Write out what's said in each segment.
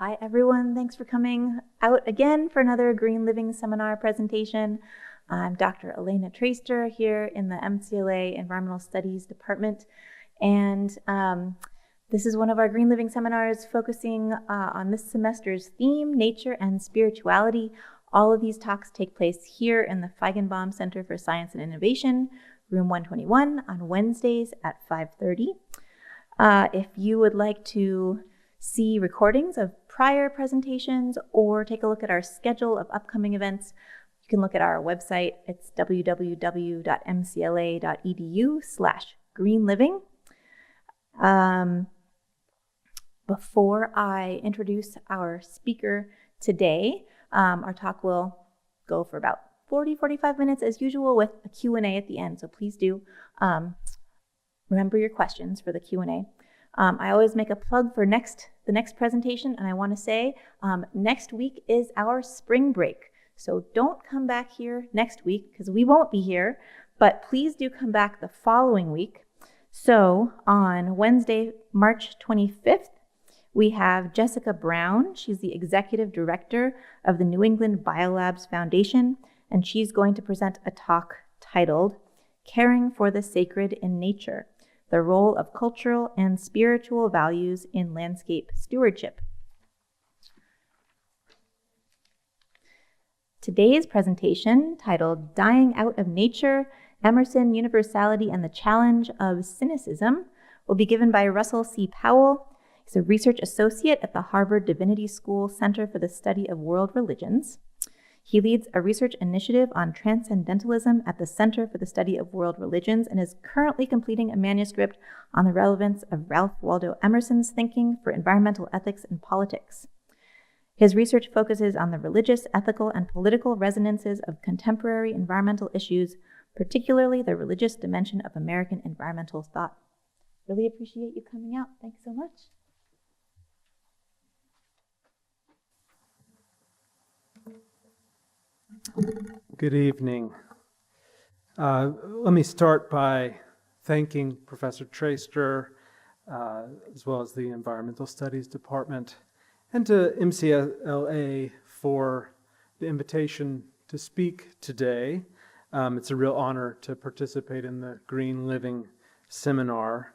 Hi everyone, thanks for coming out again for another Green Living Seminar presentation. I'm Dr. Elena Traister here in the MCLA Environmental Studies Department, and this is one of our Green Living seminars focusing on this semester's theme, nature and spirituality. All of these talks take place here in the Feigenbaum Center for Science and Innovation, room 121, on Wednesdays at 5:30. If you would like to see recordings of prior presentations or take a look at our schedule of upcoming events, you can look at our website. It's www.mcla.edu/greenliving. Before I introduce our speaker today, our talk will go for about 40-45 minutes as usual with a Q&A at the end, so please do remember your questions for the Q&A. I always make a plug for the next presentation, and I want to say next week is our spring break. So don't come back here next week because we won't be here, but please do come back the following week. So on Wednesday, March 25th, we have Jessica Brown. She's the Executive Director of the New England Biolabs Foundation, and she's going to present a talk titled Caring for the Sacred in Nature: The Role of Cultural and Spiritual Values in Landscape Stewardship. Today's presentation, titled Dying Out of Nature, Emerson, Universality, and the Challenge of Cynicism, will be given by Russell C. Powell. He's a research associate at the Harvard Divinity School Center for the Study of World Religions. He leads a research initiative on Transcendentalism at the Center for the Study of World Religions and is currently completing a manuscript on the relevance of Ralph Waldo Emerson's thinking for environmental ethics and politics. His research focuses on the religious, ethical, and political resonances of contemporary environmental issues, particularly the religious dimension of American environmental thought. Really appreciate you coming out. Thanks so much. Good evening. Let me start by thanking Professor Traister, as well as the Environmental Studies Department, and to MCLA for the invitation to speak today. It's a real honor to participate in the Green Living Seminar.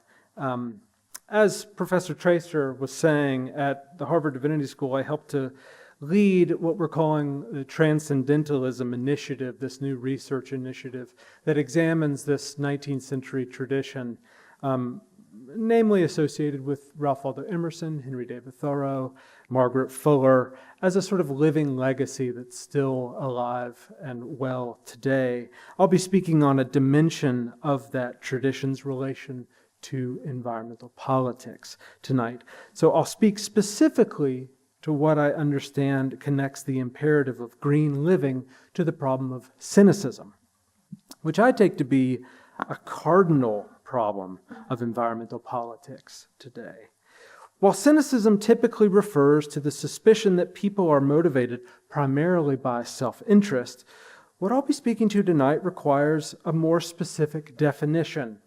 As Professor Traister was saying, at the Harvard Divinity School, I helped to lead what we're calling the Transcendentalism initiative, this new research initiative that examines this 19th century tradition, namely associated with Ralph Waldo Emerson, Henry David Thoreau, Margaret Fuller, as a sort of living legacy that's still alive and well today. I'll be speaking on a dimension of that tradition's relation to environmental politics tonight. So I'll speak specifically to what I understand connects the imperative of green living to the problem of cynicism, which I take to be a cardinal problem of environmental politics today. While cynicism typically refers to the suspicion that people are motivated primarily by self-interest, what I'll be speaking to tonight requires a more specific definition.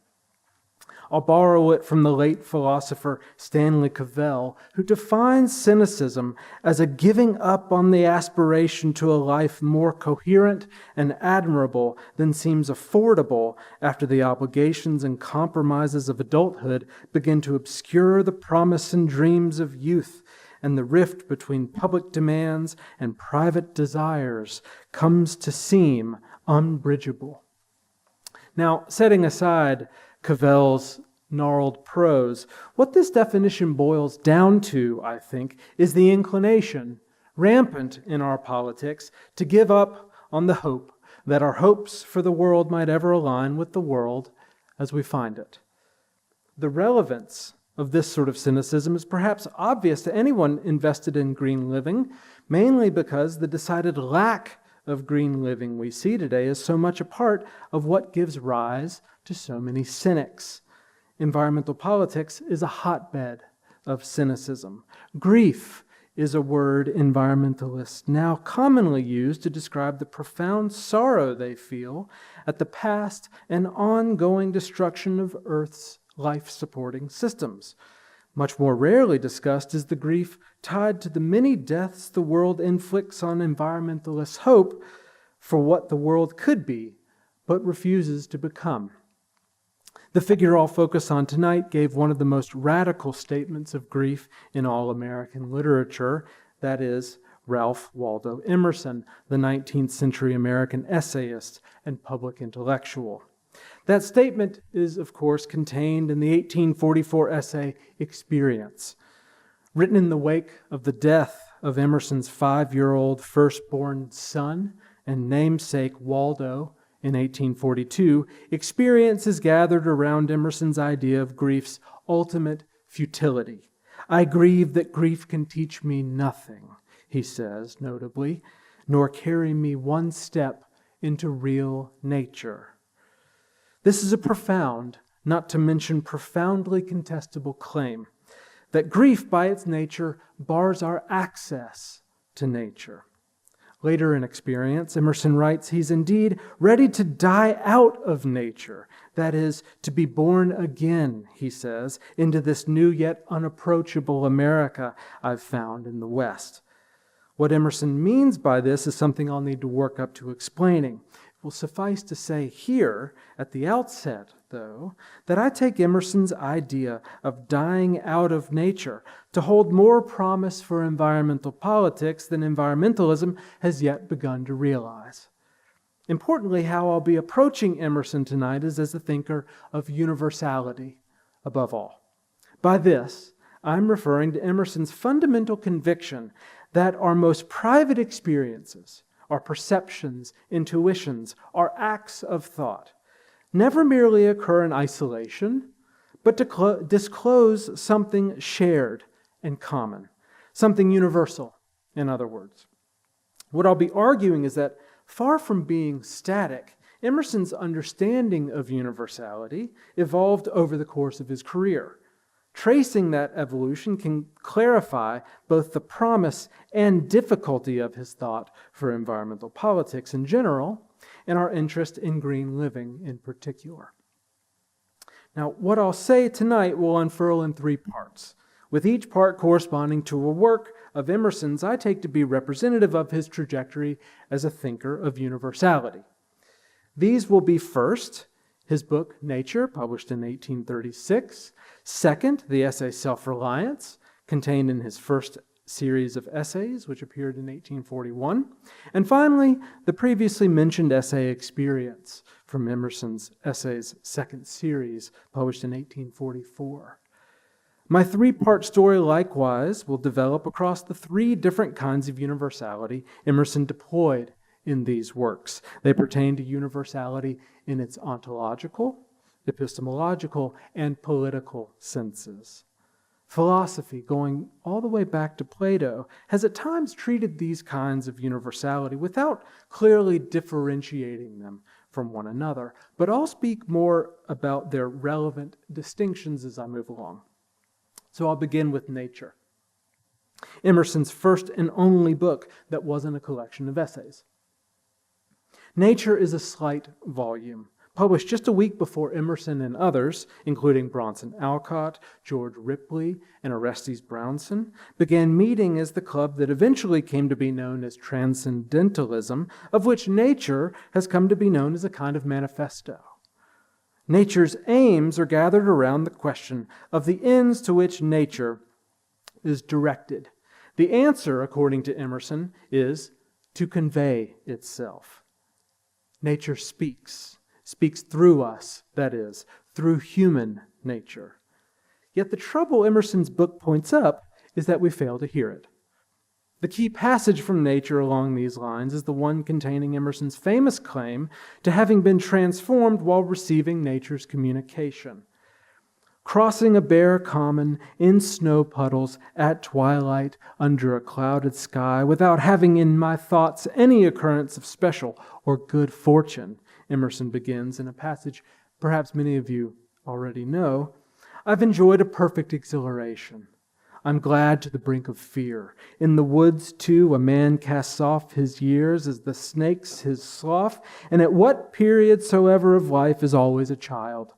I'll borrow it from the late philosopher Stanley Cavell, who defines cynicism as a giving up on the aspiration to a life more coherent and admirable than seems affordable after the obligations and compromises of adulthood begin to obscure the promise and dreams of youth, and the rift between public demands and private desires comes to seem unbridgeable. Now, setting aside Cavell's gnarled prose, what this definition boils down to, I think, is the inclination, rampant in our politics, to give up on the hope that our hopes for the world might ever align with the world as we find it. The relevance of this sort of cynicism is perhaps obvious to anyone invested in green living, mainly because the decided lack of green living we see today is so much a part of what gives rise to so many cynics. Environmental politics is a hotbed of cynicism. Grief is a word environmentalists now commonly use to describe the profound sorrow they feel at the past and ongoing destruction of Earth's life-supporting systems. Much more rarely discussed is the grief tied to the many deaths the world inflicts on environmentalists' hope for what the world could be, but refuses to become. The figure I'll focus on tonight gave one of the most radical statements of grief in all American literature, that is, Ralph Waldo Emerson, the 19th century American essayist and public intellectual. That statement is, of course, contained in the 1844 essay Experience. Written in the wake of the death of Emerson's 5-year-old firstborn son and namesake Waldo in 1842, Experience is gathered around Emerson's idea of grief's ultimate futility. I grieve that grief can teach me nothing, he says, notably, nor carry me one step into real nature. This is a profound, not to mention profoundly contestable claim, that grief by its nature bars our access to nature. Later in Experience, Emerson writes he's indeed ready to die out of nature, that is, to be born again, he says, into this new yet unapproachable America I've found in the West. What Emerson means by this is something I'll need to work up to explaining. It will suffice to say here, at the outset, though, that I take Emerson's idea of dying out of nature to hold more promise for environmental politics than environmentalism has yet begun to realize. Importantly, how I'll be approaching Emerson tonight is as a thinker of universality, above all. By this, I'm referring to Emerson's fundamental conviction that our most private experiences, our perceptions, intuitions, our acts of thought, never merely occur in isolation, but disclose something shared and common, something universal, in other words. What I'll be arguing is that far from being static, Emerson's understanding of universality evolved over the course of his career. Tracing that evolution can clarify both the promise and difficulty of his thought for environmental politics in general, and our interest in green living in particular. Now, what I'll say tonight will unfurl in 3 parts, with each part corresponding to a work of Emerson's I take to be representative of his trajectory as a thinker of universality. These will be first, his book Nature, published in 1836, second, the essay Self-Reliance, contained in his first series of essays, which appeared in 1841, and finally, the previously mentioned essay Experience from Emerson's essays second series, published in 1844. My 3-part story likewise will develop across the 3 different kinds of universality Emerson deployed in these works. They pertain to universality in its ontological, epistemological, and political senses. Philosophy, going all the way back to Plato, has at times treated these kinds of universality without clearly differentiating them from one another, but I'll speak more about their relevant distinctions as I move along. So I'll begin with Nature, Emerson's first and only book that wasn't a collection of essays. Nature is a slight volume, published just a week before Emerson and others, including Bronson Alcott, George Ripley, and Orestes Brownson, began meeting as the club that eventually came to be known as Transcendentalism, of which Nature has come to be known as a kind of manifesto. Nature's aims are gathered around the question of the ends to which nature is directed. The answer, according to Emerson, is to convey itself. Nature speaks through us, that is, through human nature. Yet the trouble Emerson's book points up is that we fail to hear it. The key passage from Nature along these lines is the one containing Emerson's famous claim to having been transformed while receiving nature's communication. Crossing a bare common in snow puddles at twilight under a clouded sky without having in my thoughts any occurrence of special or good fortune, Emerson begins in a passage perhaps many of you already know, I've enjoyed a perfect exhilaration. I'm glad to the brink of fear. In the woods, too, a man casts off his years as the snake's his slough, and at what period soever of life is always a child.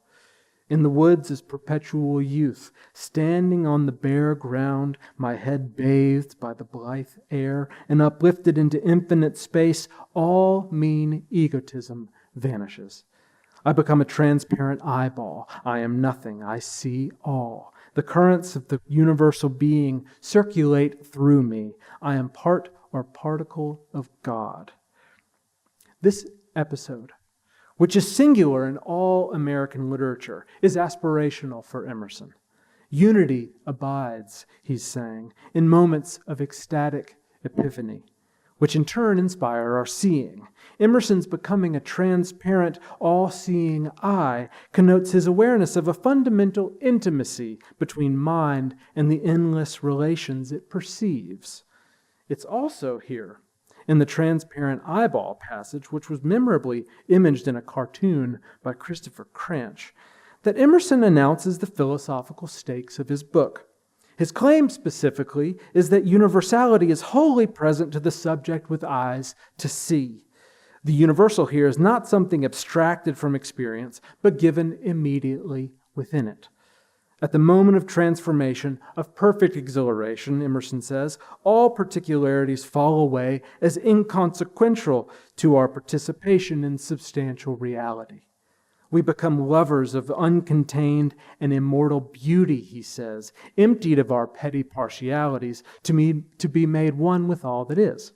In the woods is perpetual youth, standing on the bare ground, my head bathed by the blithe air and uplifted into infinite space, all mean egotism vanishes. I become a transparent eyeball. I am nothing. I see all. The currents of the universal being circulate through me. I am part or particle of God. This episode, which is singular in all American literature, is aspirational for Emerson. Unity abides, he's saying, in moments of ecstatic epiphany, which in turn inspire our seeing. Emerson's becoming a transparent, all-seeing eye connotes his awareness of a fundamental intimacy between mind and the endless relations it perceives. It's also here, in the transparent eyeball passage, which was memorably imaged in a cartoon by Christopher Cranch, that Emerson announces the philosophical stakes of his book. His claim specifically is that universality is wholly present to the subject with eyes to see. The universal here is not something abstracted from experience, but given immediately within it. At the moment of transformation, of perfect exhilaration, Emerson says, all particularities fall away as inconsequential to our participation in substantial reality. We become lovers of uncontained and immortal beauty, he says, emptied of our petty partialities to be made one with all that is.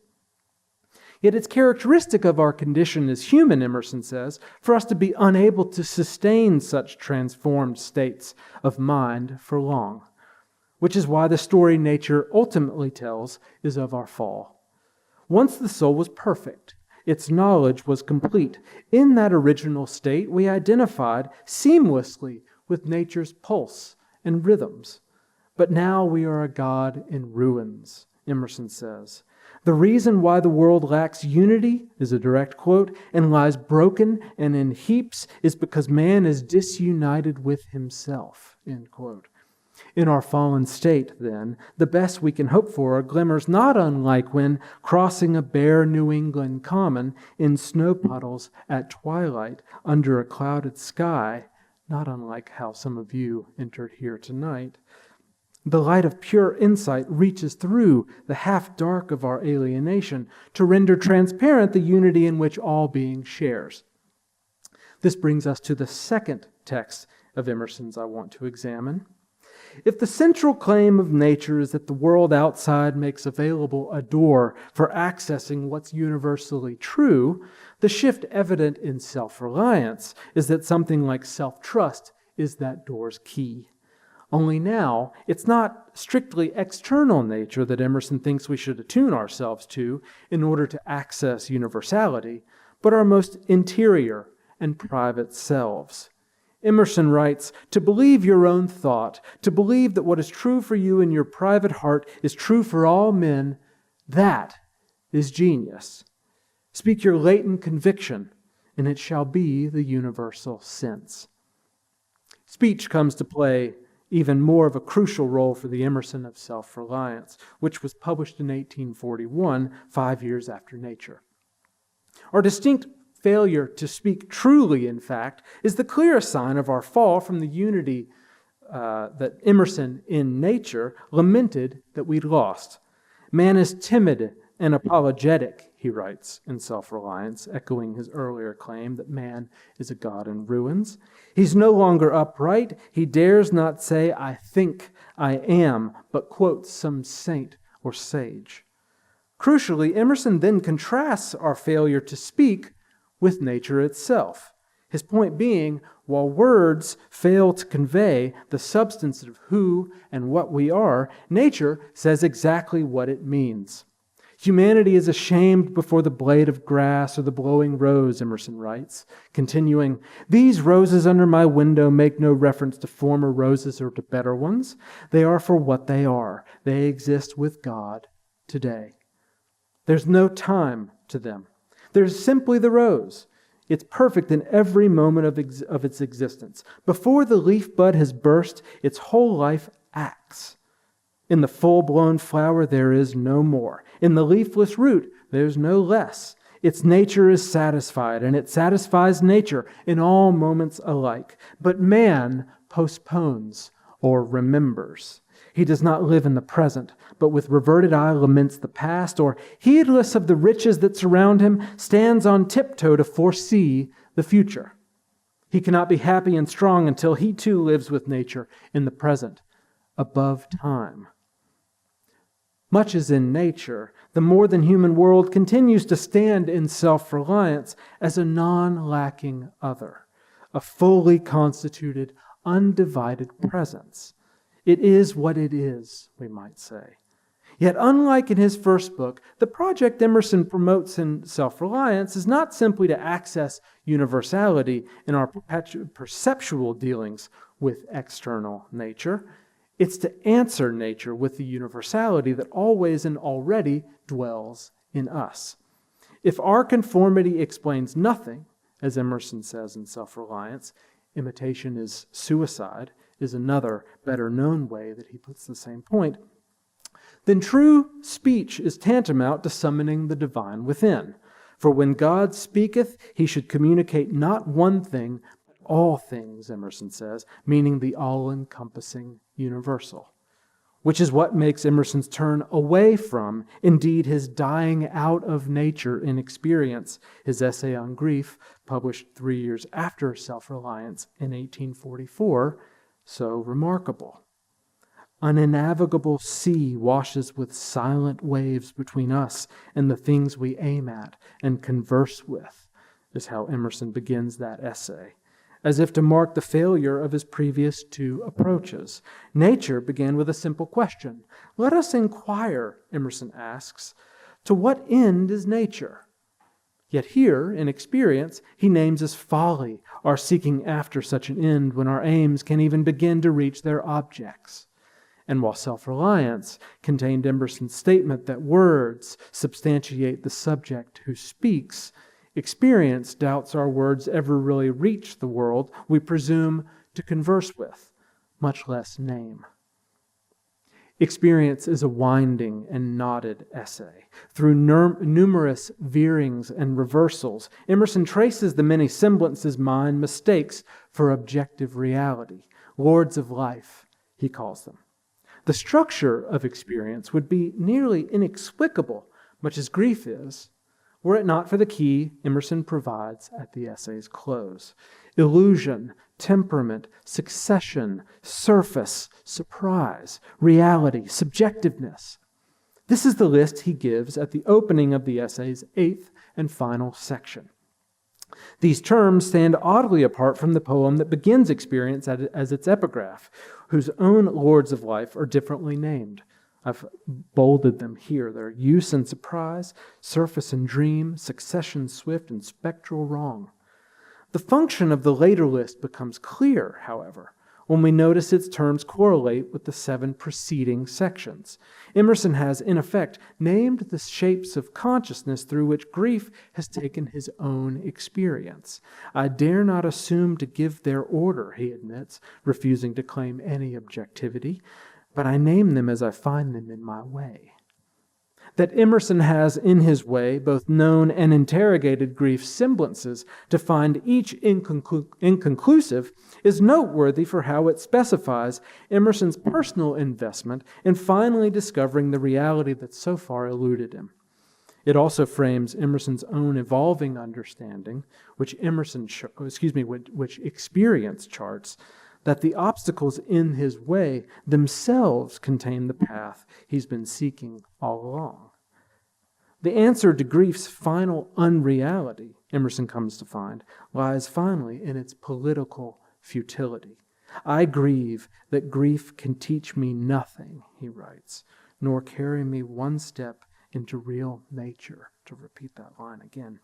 Yet it's characteristic of our condition as human, Emerson says, for us to be unable to sustain such transformed states of mind for long, which is why the story nature ultimately tells is of our fall. Once the soul was perfect, its knowledge was complete. In that original state, we identified seamlessly with nature's pulse and rhythms. But now we are a God in ruins, Emerson says. The reason why the world lacks unity, is a direct quote, and lies broken and in heaps is because man is disunited with himself, end quote. In our fallen state, then, the best we can hope for are glimmers not unlike when crossing a bare New England common in snow puddles at twilight under a clouded sky, not unlike how some of you entered here tonight. The light of pure insight reaches through the half-dark of our alienation to render transparent the unity in which all being shares. This brings us to the second text of Emerson's I want to examine. If the central claim of nature is that the world outside makes available a door for accessing what's universally true, the shift evident in self-reliance is that something like self-trust is that door's key. Only now, it's not strictly external nature that Emerson thinks we should attune ourselves to in order to access universality, but our most interior and private selves. Emerson writes, to believe your own thought, to believe that what is true for you in your private heart is true for all men, that is genius. Speak your latent conviction, and it shall be the universal sense. Speech comes to play even more of a crucial role for the Emerson of Self-Reliance, which was published in 1841, 5 years after Nature. Our distinct failure to speak truly, in fact, is the clearest sign of our fall from the unity that Emerson in Nature lamented that we'd lost. Man is timid and apologetic, he writes in Self-Reliance, echoing his earlier claim that man is a God in ruins. He's no longer upright. He dares not say, I think, I am, but quotes some saint or sage. Crucially, Emerson then contrasts our failure to speak with nature itself. His point being, while words fail to convey the substance of who and what we are, nature says exactly what it means. Humanity is ashamed before the blade of grass or the blowing rose, Emerson writes, continuing, these roses under my window make no reference to former roses or to better ones. They are for what they are. They exist with God today. There's no time to them. There's simply the rose. It's perfect in every moment of its existence. Before the leaf bud has burst, its whole life acts. In the full-blown flower, there is no more. In the leafless root, there's no less. Its nature is satisfied, and it satisfies nature in all moments alike. But man postpones or remembers. He does not live in the present, but with reverted eye laments the past, or heedless of the riches that surround him, stands on tiptoe to foresee the future. He cannot be happy and strong until he too lives with nature in the present, above time. Much as in nature, the more than human world continues to stand in self-reliance as a non-lacking other, a fully constituted, undivided presence. It is what it is, we might say. Yet unlike in his first book, the project Emerson promotes in Self-Reliance is not simply to access universality in our perceptual dealings with external nature. It's to answer nature with the universality that always and already dwells in us. If our conformity explains nothing, as Emerson says in Self-Reliance, imitation is suicide, is another better known way that he puts the same point, then true speech is tantamount to summoning the divine within. For when God speaketh, he should communicate not one thing, but all things, Emerson says, meaning the all-encompassing universal, which is what makes Emerson's turn away from, indeed his dying out of nature in experience, his essay on grief, published 3 years after Self-Reliance in 1844, so remarkable. An innavigable sea washes with silent waves between us and the things we aim at and converse with, is how Emerson begins that essay, as if to mark the failure of his previous two approaches. Nature began with a simple question. Let us inquire, Emerson asks, to what end is nature? Yet here, in experience, he names as folly our seeking after such an end when our aims can even begin to reach their objects. And while Self-Reliance contained Emerson's statement that words substantiate the subject who speaks, experience doubts our words ever really reach the world we presume to converse with, much less name. Experience is a winding and knotted essay. Through numerous veerings and reversals, Emerson traces the many semblances mind mistakes for objective reality. Lords of life, he calls them. The structure of experience would be nearly inexplicable, much as grief is, were it not for the key Emerson provides at the essay's close. Illusion, temperament, succession, surface, surprise, reality, subjectiveness. This is the list he gives at the opening of the essay's 8th and final section. These terms stand oddly apart from the poem that begins experience as its epigraph, whose own lords of life are differently named. I've bolded them here. They're use and surprise, surface and dream, succession swift, and spectral wrong. The function of the later list becomes clear, however, when we notice its terms correlate with the 7 preceding sections. Emerson has, in effect, named the shapes of consciousness through which grief has taken his own experience. I dare not assume to give their order, he admits, refusing to claim any objectivity, but I name them as I find them in my way. That Emerson has, in his way, both known and interrogated grief's semblances to find each inconclusive is noteworthy for how it specifies Emerson's personal investment in finally discovering the reality that so far eluded him. It also frames Emerson's own evolving understanding, which experience charts, that the obstacles in his way themselves contain the path he's been seeking all along. The answer to grief's final unreality, Emerson comes to find, lies finally in its political futility. I grieve that grief can teach me nothing, he writes, nor carry me one step into real nature. To repeat that line again.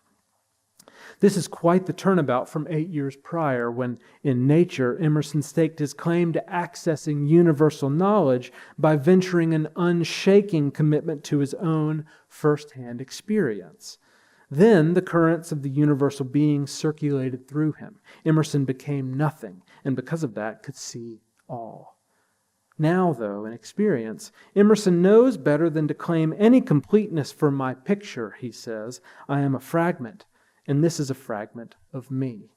This is quite the turnabout from 8 years prior when, in Nature, Emerson staked his claim to accessing universal knowledge by venturing an unshaking commitment to his own first-hand experience. Then the currents of the universal being circulated through him. Emerson became nothing, and because of that could see all. Now, though, in experience, Emerson knows better than to claim any completeness for my picture, he says. I am a fragment, and this is a fragment of me.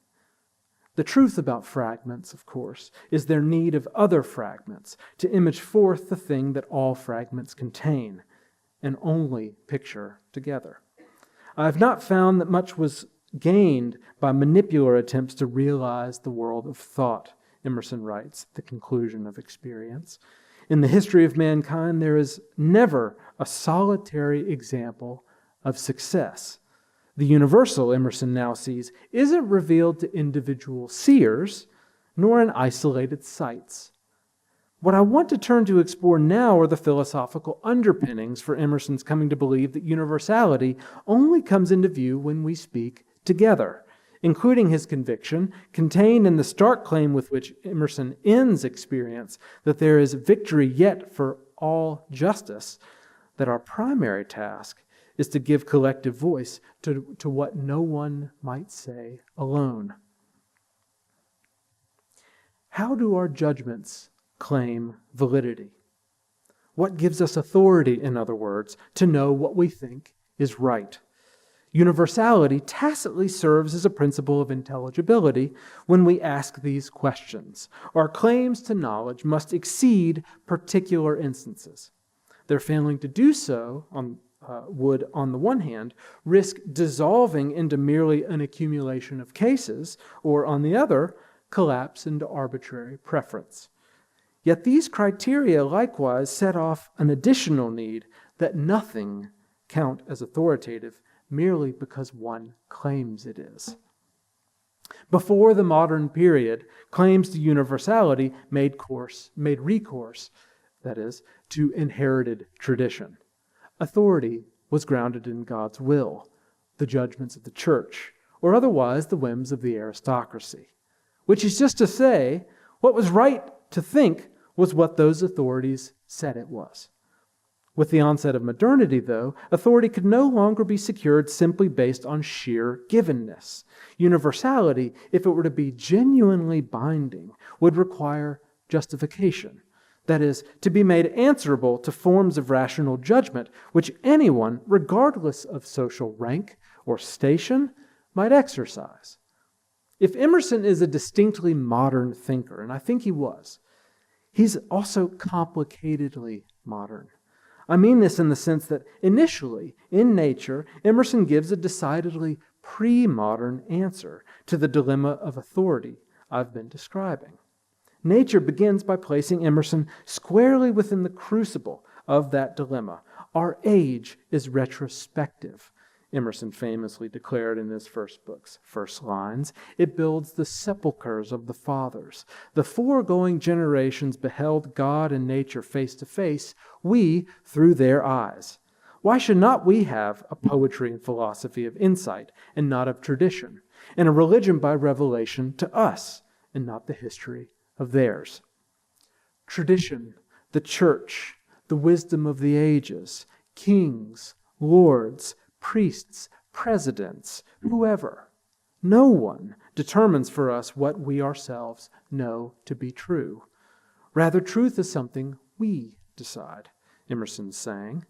The truth about fragments, of course, is their need of other fragments to image forth the thing that all fragments contain, and only picture together. I have not found that much was gained by manipular attempts to realize the world of thought, Emerson writes at the conclusion of experience. In the history of mankind, there is never a solitary example of success. The universal, Emerson now sees, isn't revealed to individual seers, nor in isolated sites. What I want to turn to explore now are the philosophical underpinnings for Emerson's coming to believe that universality only comes into view when we speak together, including his conviction, contained in the stark claim with which Emerson ends experience, that there is victory yet for all justice, that our primary task is to give collective voice to what no one might say alone. How do our judgments claim validity? What gives us authority, in other words, to know what we think is right? Universality tacitly serves as a principle of intelligibility when we ask these questions. Our claims to knowledge must exceed particular instances. Their failing to do so would, on the one hand, risk dissolving into merely an accumulation of cases, or, on the other, collapse into arbitrary preference. Yet these criteria likewise set off an additional need that nothing count as authoritative merely because one claims it is. Before the modern period, claims to universality made recourse, that is, to inherited tradition. Authority was grounded in God's will, the judgments of the church, or otherwise the whims of the aristocracy. Which is just to say, what was right to think was what those authorities said it was. With the onset of modernity, though, authority could no longer be secured simply based on sheer givenness. Universality, if it were to be genuinely binding, would require justification. That is, to be made answerable to forms of rational judgment which anyone, regardless of social rank or station, might exercise. If Emerson is a distinctly modern thinker, and I think he was, he's also complicatedly modern. I mean this in the sense that initially, in nature, Emerson gives a decidedly pre-modern answer to the dilemma of authority I've been describing. Nature begins by placing Emerson squarely within the crucible of that dilemma. Our age is retrospective, Emerson famously declared in his first book's first lines. It builds the sepulchres of the fathers. The foregoing generations beheld God and nature face to face, we through their eyes. Why should not we have a poetry and philosophy of insight and not of tradition, and a religion by revelation to us and not the history of theirs? Tradition, the church, the wisdom of the ages, kings, lords, priests, presidents, whoever. No one determines for us what we ourselves know to be true. Rather, truth is something we decide, Emerson's saying.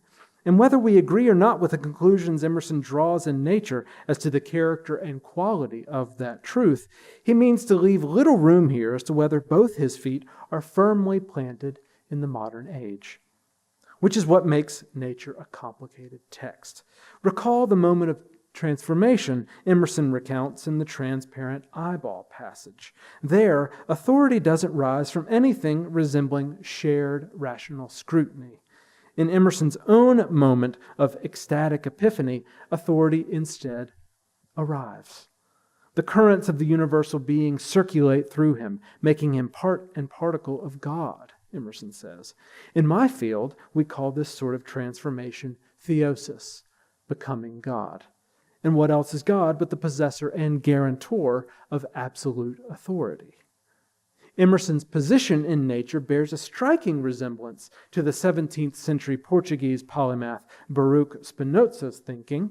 And whether we agree or not with the conclusions Emerson draws in nature as to the character and quality of that truth, he means to leave little room here as to whether both his feet are firmly planted in the modern age, which is what makes nature a complicated text. Recall the moment of transformation Emerson recounts in the transparent eyeball passage. There, authority doesn't rise from anything resembling shared rational scrutiny. In Emerson's own moment of ecstatic epiphany, authority instead arrives. The currents of the universal being circulate through him, making him part and particle of God, Emerson says. In my field, we call this sort of transformation theosis, becoming God. And what else is God but the possessor and guarantor of absolute authority? Emerson's position in nature bears a striking resemblance to the 17th century Portuguese polymath Baruch Spinoza's thinking,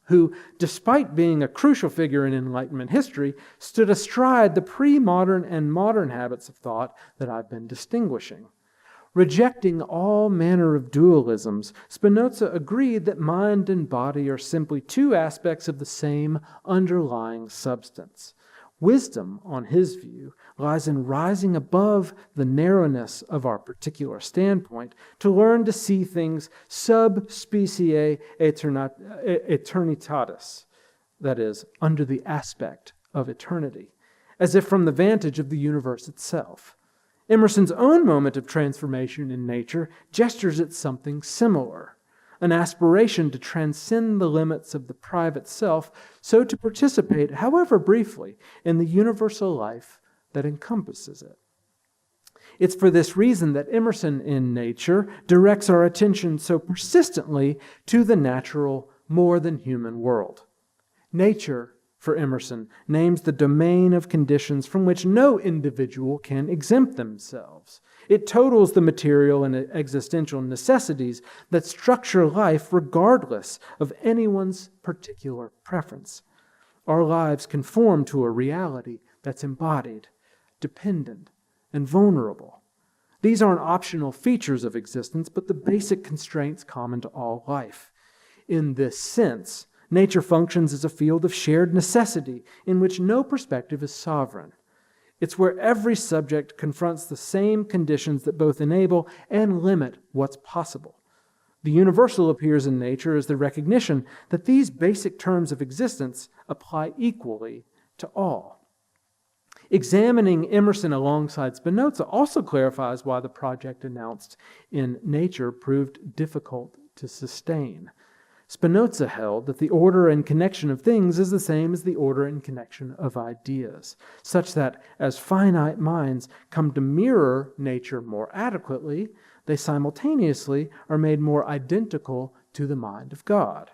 who, despite being a crucial figure in Enlightenment history, stood astride the pre-modern and modern habits of thought that I've been distinguishing. Rejecting all manner of dualisms, Spinoza agreed that mind and body are simply two aspects of the same underlying substance. Wisdom, on his view, lies in rising above the narrowness of our particular standpoint to learn to see things sub specie eternitatis, that is, under the aspect of eternity, as if from the vantage of the universe itself. Emerson's own moment of transformation in nature gestures at something similar, an aspiration to transcend the limits of the private self, so to participate, however briefly, in the universal life that encompasses it. It's for this reason that Emerson in Nature directs our attention so persistently to the natural, more than human world. Nature, for Emerson, names the domain of conditions from which no individual can exempt themselves. It totals the material and existential necessities that structure life regardless of anyone's particular preference. Our lives conform to a reality that's embodied, dependent, and vulnerable. These aren't optional features of existence, but the basic constraints common to all life. In this sense, nature functions as a field of shared necessity in which no perspective is sovereign. It's where every subject confronts the same conditions that both enable and limit what's possible. The universal appears in nature as the recognition that these basic terms of existence apply equally to all. Examining Emerson alongside Spinoza also clarifies why the project announced in Nature proved difficult to sustain. Spinoza held that the order and connection of things is the same as the order and connection of ideas, such that as finite minds come to mirror nature more adequately, they simultaneously are made more identical to the mind of God.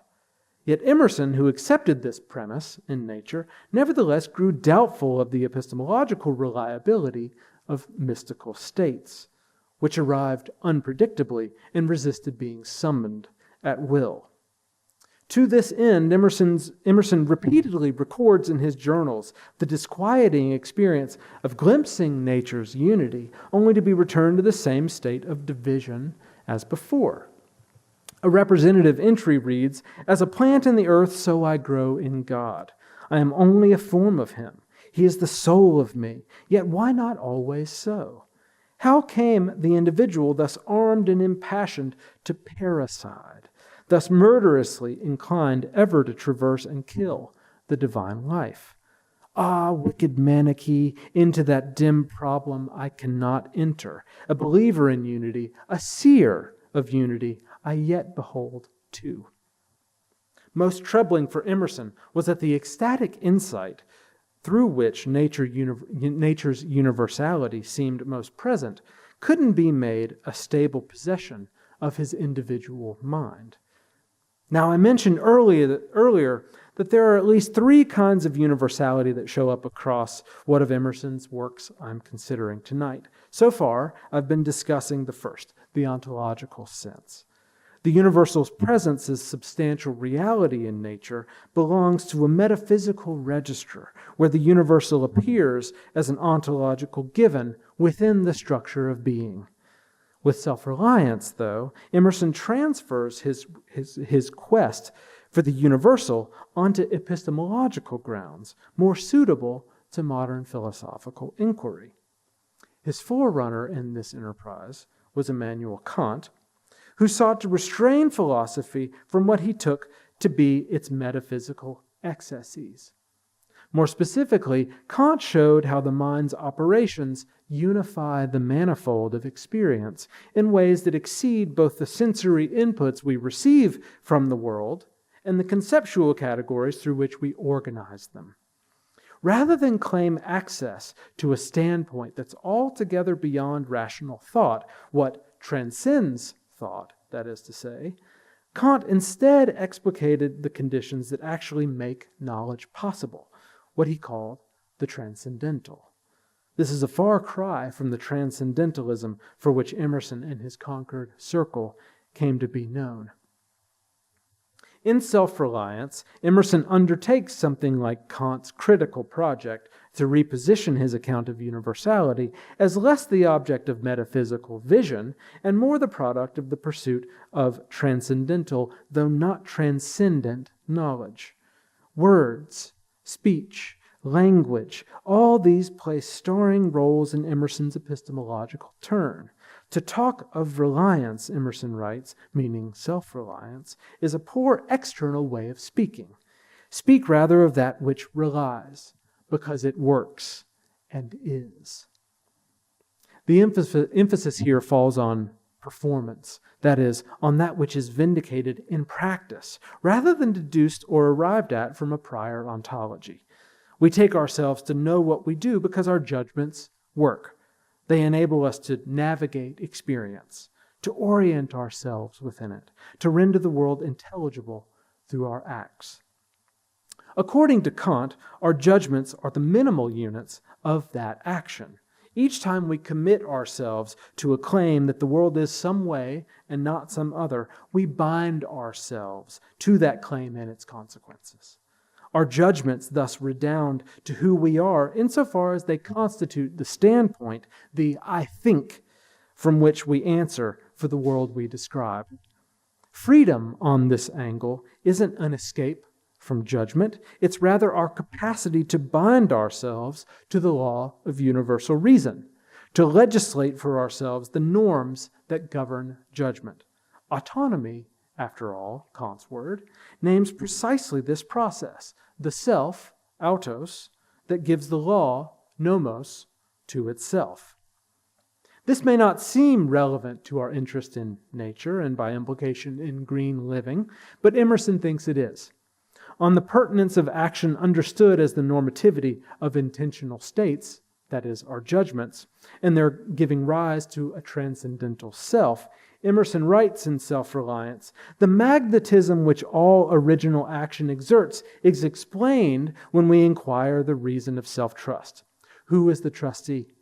Yet Emerson, who accepted this premise in Nature, nevertheless grew doubtful of the epistemological reliability of mystical states, which arrived unpredictably and resisted being summoned at will. To this end, Emerson repeatedly records in his journals the disquieting experience of glimpsing nature's unity, only to be returned to the same state of division as before. A representative entry reads, "As a plant in the earth, so I grow in God. I am only a form of Him. He is the soul of me. Yet why not always so? How came the individual thus armed and impassioned to parricide, thus murderously inclined ever to traverse and kill the divine life? Ah, wicked Manichae, into that dim problem I cannot enter. A believer in unity, a seer of unity, I yet behold too." Most troubling for Emerson was that the ecstatic insight through which nature's universality seemed most present couldn't be made a stable possession of his individual mind. Now, I mentioned earlier that there are at least three kinds of universality that show up across what of Emerson's works I'm considering tonight. So far, I've been discussing the first, the ontological sense. The universal's presence as substantial reality in nature belongs to a metaphysical register where the universal appears as an ontological given within the structure of being. With self-reliance, though, Emerson transfers his quest for the universal onto epistemological grounds, more suitable to modern philosophical inquiry. His forerunner in this enterprise was Immanuel Kant, who sought to restrain philosophy from what he took to be its metaphysical excesses. More specifically, Kant showed how the mind's operations unify the manifold of experience in ways that exceed both the sensory inputs we receive from the world and the conceptual categories through which we organize them. Rather than claim access to a standpoint that's altogether beyond rational thought, what transcends thought, that is to say, Kant instead explicated the conditions that actually make knowledge possible, what he called the transcendental. This is a far cry from the transcendentalism for which Emerson and his conquered circle came to be known. In Self-Reliance, Emerson undertakes something like Kant's critical project to reposition his account of universality as less the object of metaphysical vision and more the product of the pursuit of transcendental, though not transcendent, knowledge. Words, speech, language, all these play starring roles in Emerson's epistemological turn. To talk of reliance, Emerson writes, meaning self-reliance, is a poor external way of speaking. Speak rather of that which relies, because it works and is. The emphasis here falls on performance, that is, on that which is vindicated in practice, rather than deduced or arrived at from a prior ontology. We take ourselves to know what we do because our judgments work. They enable us to navigate experience, to orient ourselves within it, to render the world intelligible through our acts. According to Kant, our judgments are the minimal units of that action. Each time we commit ourselves to a claim that the world is some way and not some other, we bind ourselves to that claim and its consequences. Our judgments thus redound to who we are insofar as they constitute the standpoint, the I think, from which we answer for the world we describe. Freedom on this angle isn't an escape from judgment. It's rather our capacity to bind ourselves to the law of universal reason, to legislate for ourselves the norms that govern judgment. Autonomy, after all, Kant's word, names precisely this process, the self, autos, that gives the law, nomos, to itself. This may not seem relevant to our interest in nature and by implication in green living, but Emerson thinks it is. On the pertinence of action understood as the normativity of intentional states, that is, our judgments, and their giving rise to a transcendental self, Emerson writes in Self-Reliance, the magnetism which all original action exerts is explained when we inquire the reason of self-trust. Who is the trustee?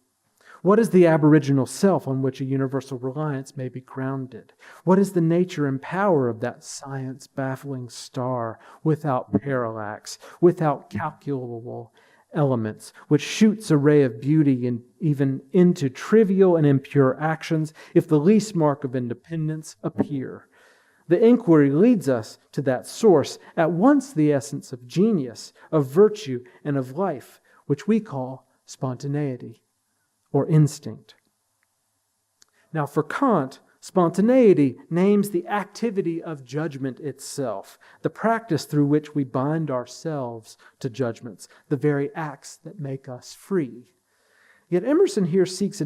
What is the aboriginal self on which a universal reliance may be grounded? What is the nature and power of that science-baffling star without parallax, without calculable elements, which shoots a ray of beauty even into trivial and impure actions if the least mark of independence appear? The inquiry leads us to that source, at once the essence of genius, of virtue, and of life, which we call spontaneity or instinct. Now, for Kant, spontaneity names the activity of judgment itself, the practice through which we bind ourselves to judgments, the very acts that make us free. Yet Emerson here seeks a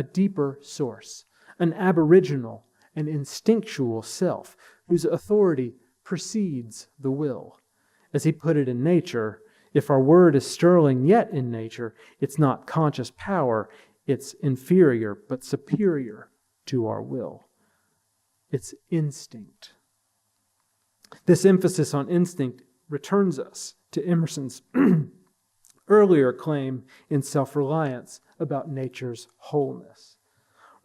deeper source, an aboriginal and instinctual self, whose authority precedes the will. As he put it in Nature, if our word is sterling yet in nature, it's not conscious power, it's inferior but superior to our will. It's instinct. This emphasis on instinct returns us to Emerson's earlier claim in Self-Reliance about nature's wholeness.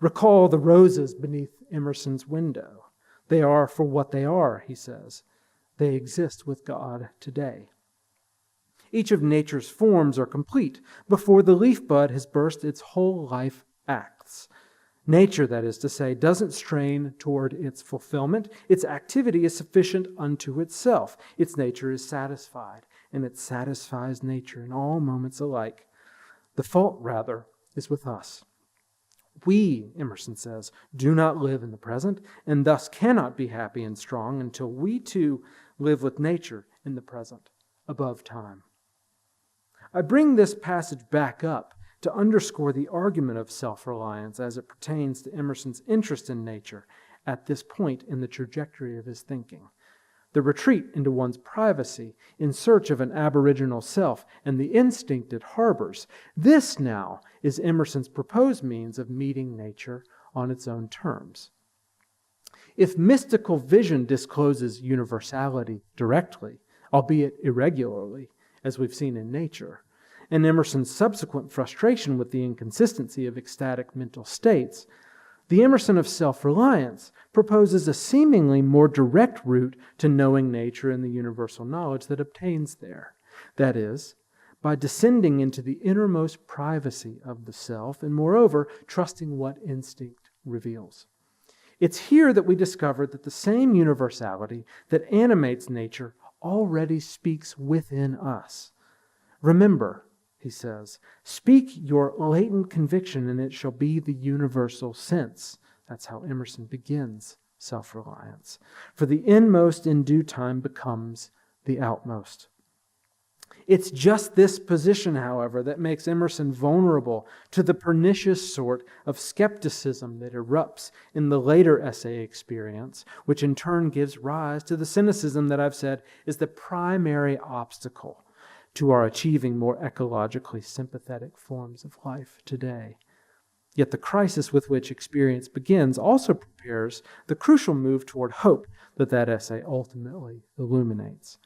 Recall the roses beneath Emerson's window. They are for what they are, he says. They exist with God today. Each of nature's forms are complete before the leaf bud has burst its whole life acts. Nature, that is to say, doesn't strain toward its fulfillment. Its activity is sufficient unto itself. Its nature is satisfied, and it satisfies nature in all moments alike. The fault, rather, is with us. We, Emerson says, do not live in the present, and thus cannot be happy and strong until we too live with nature in the present, above time. I bring this passage back up to underscore the argument of self-reliance as it pertains to Emerson's interest in nature at this point in the trajectory of his thinking. The retreat into one's privacy in search of an aboriginal self and the instinct it harbors. This now is Emerson's proposed means of meeting nature on its own terms. If mystical vision discloses universality directly, albeit irregularly, as we've seen in nature, and Emerson's subsequent frustration with the inconsistency of ecstatic mental states, The Emerson of self-reliance proposes a seemingly more direct route to knowing nature and the universal knowledge that obtains there. That is, by descending into the innermost privacy of the self and, moreover, trusting what instinct reveals. It's here that we discover that the same universality that animates nature already speaks within us. Remember, he says, speak your latent conviction and it shall be the universal sense. That's how Emerson begins self-reliance. For the inmost in due time becomes the outmost. It's just this position, however, that makes Emerson vulnerable to the pernicious sort of skepticism that erupts in the later essay experience, which in turn gives rise to the cynicism that I've said is the primary obstacle to our achieving more ecologically sympathetic forms of life today. Yet the crisis with which experience begins also prepares the crucial move toward hope that essay ultimately illuminates.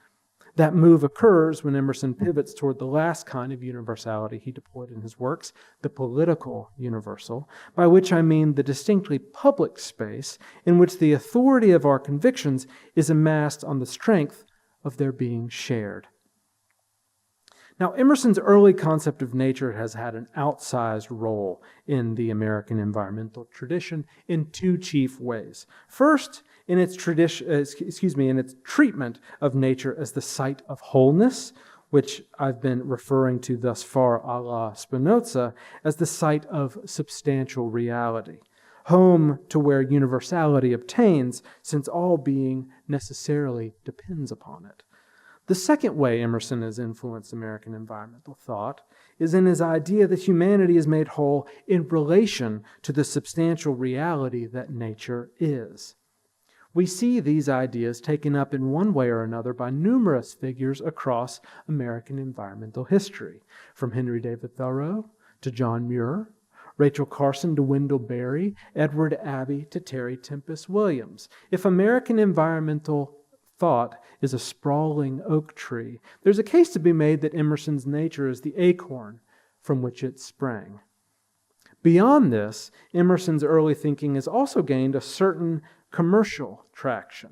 That move occurs when Emerson pivots toward the last kind of universality he deployed in his works, the political universal, by which I mean the distinctly public space in which the authority of our convictions is amassed on the strength of their being shared. Now, Emerson's early concept of nature has had an outsized role in the American environmental tradition in two chief ways. First, in its treatment of nature as the site of wholeness, which I've been referring to thus far a la Spinoza, as the site of substantial reality, home to where universality obtains, since all being necessarily depends upon it. The second way Emerson has influenced American environmental thought is in his idea that humanity is made whole in relation to the substantial reality that nature is. We see these ideas taken up in one way or another by numerous figures across American environmental history, from Henry David Thoreau to John Muir, Rachel Carson to Wendell Berry, Edward Abbey to Terry Tempest Williams. If American environmental thought is a sprawling oak tree, there's a case to be made that Emerson's nature is the acorn from which it sprang. Beyond this, Emerson's early thinking has also gained a certain commercial traction.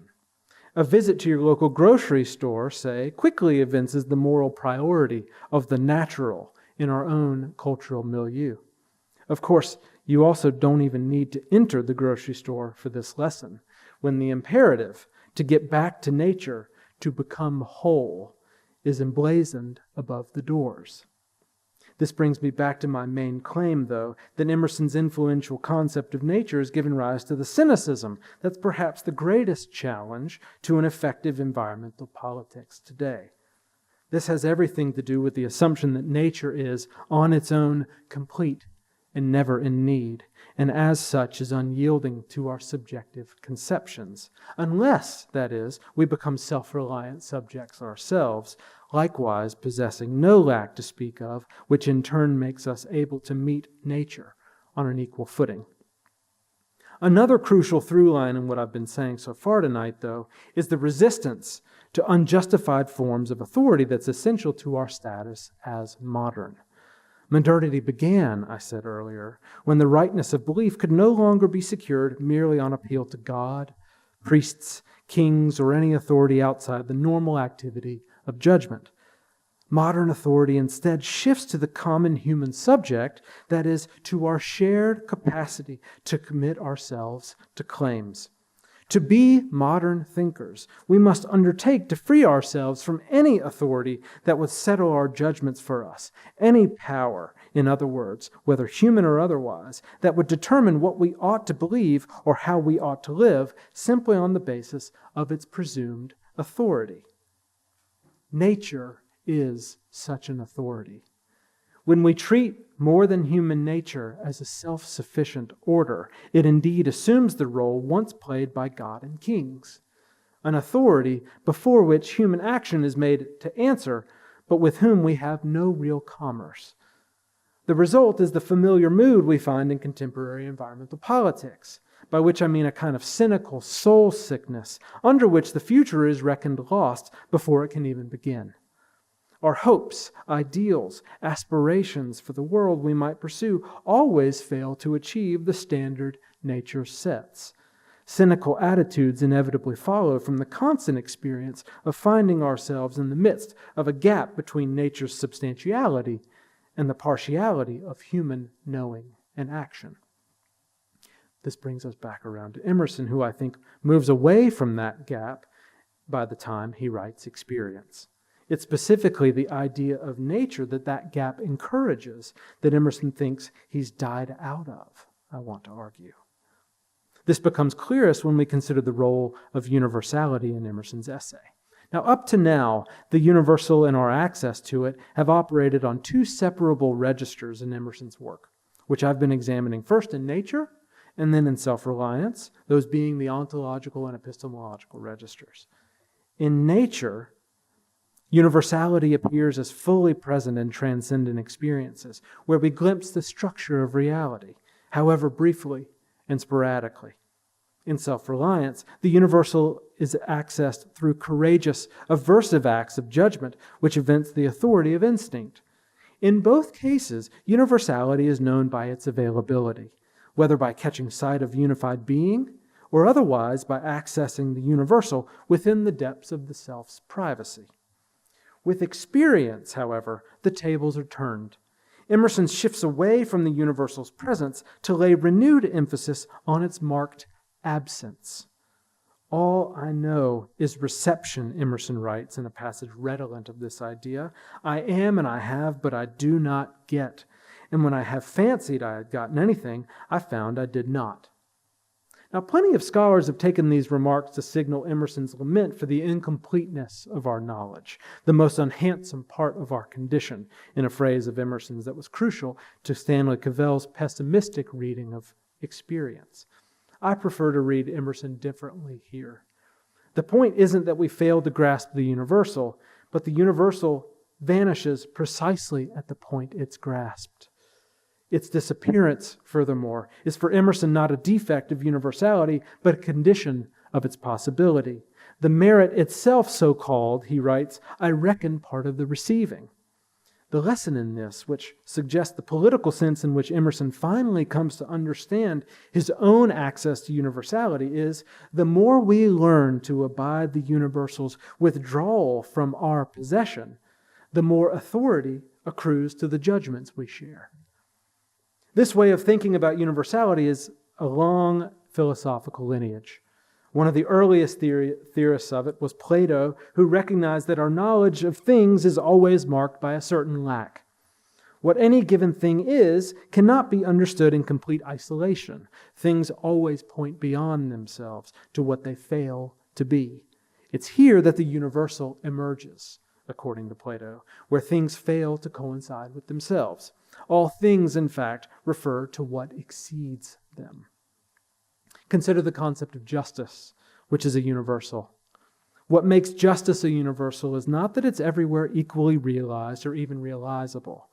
A visit to your local grocery store, say, quickly evinces the moral priority of the natural in our own cultural milieu. Of course, you also don't even need to enter the grocery store for this lesson, when the imperative to get back to nature, to become whole, is emblazoned above the doors. This brings me back to my main claim, though, that Emerson's influential concept of nature has given rise to the cynicism that's perhaps the greatest challenge to an effective environmental politics today. This has everything to do with the assumption that nature is, on its own, complete and never in need, and as such is unyielding to our subjective conceptions, unless, that is, we become self-reliant subjects ourselves, likewise possessing no lack to speak of, which in turn makes us able to meet nature on an equal footing. Another crucial through line in what I've been saying so far tonight, though, is the resistance to unjustified forms of authority that's essential to our status as modern. Modernity began, I said earlier, when the rightness of belief could no longer be secured merely on appeal to God, priests, kings, or any authority outside the normal activity of judgment. Modern authority instead shifts to the common human subject, that is, to our shared capacity to commit ourselves to claims. To be modern thinkers, we must undertake to free ourselves from any authority that would settle our judgments for us, any power, in other words, whether human or otherwise, that would determine what we ought to believe or how we ought to live simply on the basis of its presumed authority. Nature is such an authority. When we treat more than human nature as a self-sufficient order, it indeed assumes the role once played by God and kings, an authority before which human action is made to answer, but with whom we have no real commerce. The result is the familiar mood we find in contemporary environmental politics, by which I mean a kind of cynical soul sickness, under which the future is reckoned lost before it can even begin. Our hopes, ideals, aspirations for the world we might pursue always fail to achieve the standard nature sets. Cynical attitudes inevitably follow from the constant experience of finding ourselves in the midst of a gap between nature's substantiality and the partiality of human knowing and action. This brings us back around to Emerson, who I think moves away from that gap by the time he writes Experience. It's specifically the idea of nature that gap encourages that Emerson thinks he's died out of, I want to argue. This becomes clearest when we consider the role of universality in Emerson's essay. Now, up to now, the universal and our access to it have operated on two separable registers in Emerson's work, which I've been examining first in nature and then in self-reliance, those being the ontological and epistemological registers. In nature, universality appears as fully present in transcendent experiences, where we glimpse the structure of reality, however briefly and sporadically. In self-reliance, the universal is accessed through courageous, aversive acts of judgment, which evince the authority of instinct. In both cases, universality is known by its availability, whether by catching sight of unified being or otherwise by accessing the universal within the depths of the self's privacy. With experience, however, the tables are turned. Emerson shifts away from the universal's presence to lay renewed emphasis on its marked absence. All I know is reception, Emerson writes in a passage redolent of this idea. I am and I have, but I do not get. And when I have fancied I had gotten anything, I found I did not. Now, plenty of scholars have taken these remarks to signal Emerson's lament for the incompleteness of our knowledge, the most unhandsome part of our condition, in a phrase of Emerson's that was crucial to Stanley Cavell's pessimistic reading of Experience. I prefer to read Emerson differently here. The point isn't that we fail to grasp the universal, but the universal vanishes precisely at the point it's grasped. Its disappearance, furthermore, is for Emerson not a defect of universality, but a condition of its possibility. The merit itself, so called, he writes, I reckon part of the receiving. The lesson in this, which suggests the political sense in which Emerson finally comes to understand his own access to universality, is the more we learn to abide the universal's withdrawal from our possession, the more authority accrues to the judgments we share. This way of thinking about universality is a long philosophical lineage. One of the earliest theorists of it was Plato, who recognized that our knowledge of things is always marked by a certain lack. What any given thing is cannot be understood in complete isolation. Things always point beyond themselves to what they fail to be. It's here that the universal emerges, according to Plato, where things fail to coincide with themselves. All things, in fact, refer to what exceeds them. Consider the concept of justice, which is a universal. What makes justice a universal is not that it's everywhere equally realized or even realizable,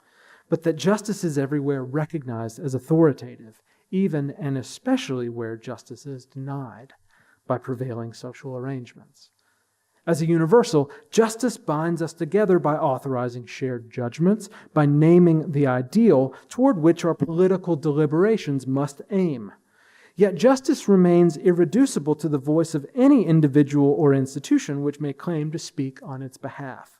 but that justice is everywhere recognized as authoritative, even and especially where justice is denied by prevailing social arrangements. As a universal, justice binds us together by authorizing shared judgments, by naming the ideal toward which our political deliberations must aim. Yet justice remains irreducible to the voice of any individual or institution which may claim to speak on its behalf.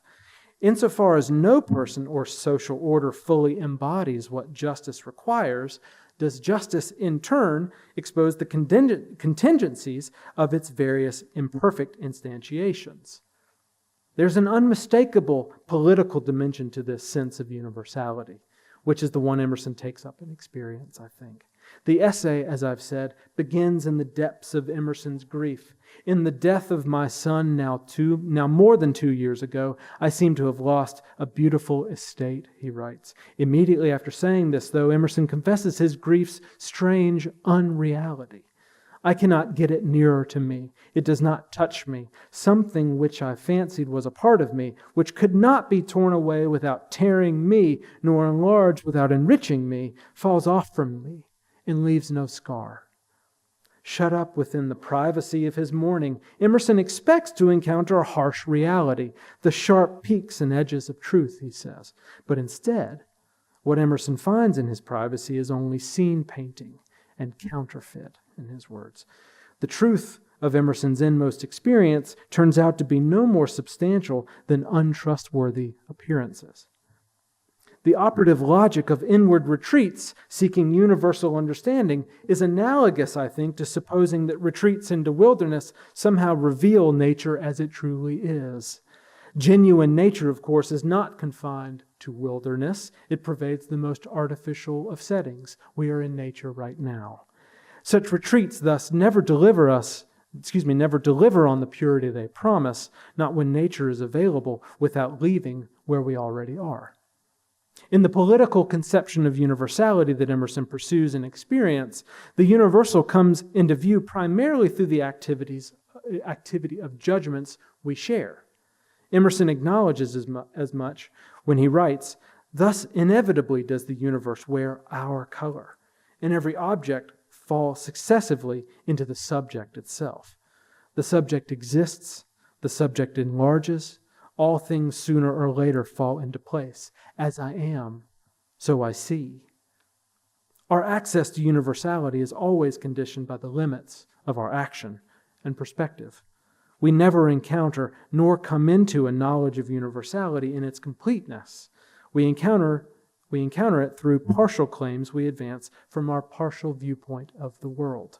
Insofar as no person or social order fully embodies what justice requires, does justice in turn expose the contingencies of its various imperfect instantiations. There's an unmistakable political dimension to this sense of universality, which is the one Emerson takes up in Experience, I think. The essay, as I've said, begins in the depths of Emerson's grief. In the death of my son now more than 2 years ago, I seem to have lost a beautiful estate, he writes. Immediately after saying this, though, Emerson confesses his grief's strange unreality. I cannot get it nearer to me. It does not touch me. Something which I fancied was a part of me, which could not be torn away without tearing me, nor enlarged without enriching me, falls off from me and leaves no scar. Shut up within the privacy of his morning, Emerson expects to encounter a harsh reality, the sharp peaks and edges of truth, he says. But instead, what Emerson finds in his privacy is only scene painting and counterfeit, in his words. The truth of Emerson's inmost experience turns out to be no more substantial than untrustworthy appearances. The operative logic of inward retreats seeking universal understanding is analogous, I think, to supposing that retreats into wilderness somehow reveal nature as it truly is. Genuine nature, of course, is not confined to wilderness. It pervades the most artificial of settings. We are in nature right now. Such retreats thus never deliver on the purity they promise, not when nature is available, without leaving where we already are. In the political conception of universality that Emerson pursues in Experience, the universal comes into view primarily through the activity of judgments we share. Emerson acknowledges as much when he writes, "Thus inevitably does the universe wear our color, and every object fall successively into the subject itself. The subject exists, the subject enlarges, all things sooner or later fall into place. As I am, so I see." Our access to universality is always conditioned by the limits of our action and perspective. We never encounter nor come into a knowledge of universality in its completeness. We encounter it through partial claims we advance from our partial viewpoint of the world.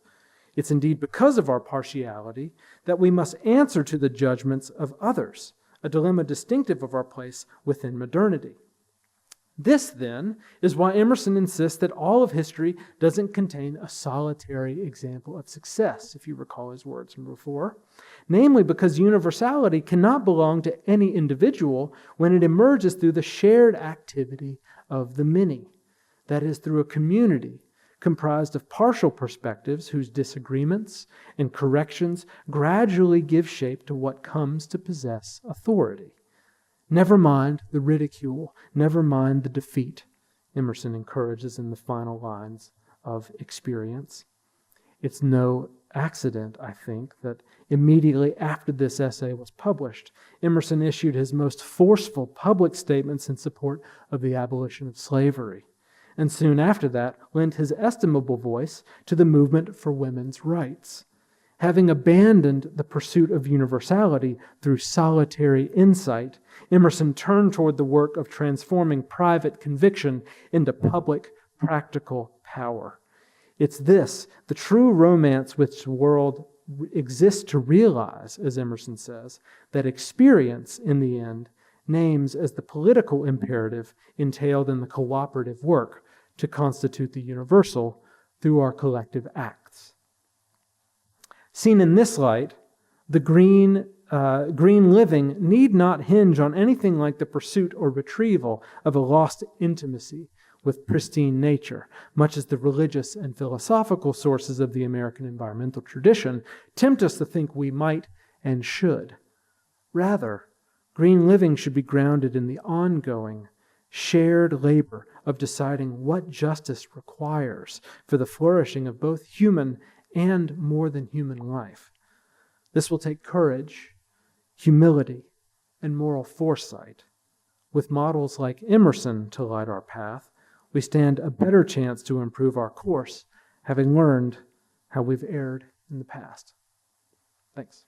It's indeed because of our partiality that we must answer to the judgments of others, a dilemma distinctive of our place within modernity. This, then, is why Emerson insists that all of history doesn't contain a solitary example of success, if you recall his words from before. Namely, because universality cannot belong to any individual when it emerges through the shared activity of the many. That is, through a community comprised of partial perspectives whose disagreements and corrections gradually give shape to what comes to possess authority. Never mind the ridicule, never mind the defeat, Emerson encourages in the final lines of Experience. It's no accident, I think, that immediately after this essay was published, Emerson issued his most forceful public statements in support of the abolition of slavery, and soon after that lent his estimable voice to the movement for women's rights. Having abandoned the pursuit of universality through solitary insight, Emerson turned toward the work of transforming private conviction into public, practical power. It's this, the true romance which the world exists to realize, as Emerson says, that Experience, in the end, names as the political imperative entailed in the cooperative work to constitute the universal through our collective acts. Seen in this light, the green living need not hinge on anything like the pursuit or retrieval of a lost intimacy with pristine nature, much as the religious and philosophical sources of the American environmental tradition tempt us to think we might and should. Rather, green living should be grounded in the ongoing, shared labor of deciding what justice requires for the flourishing of both human and more than human life. This will take courage, humility, and moral foresight. With models like Emerson to light our path, we stand a better chance to improve our course, having learned how we've erred in the past. Thanks.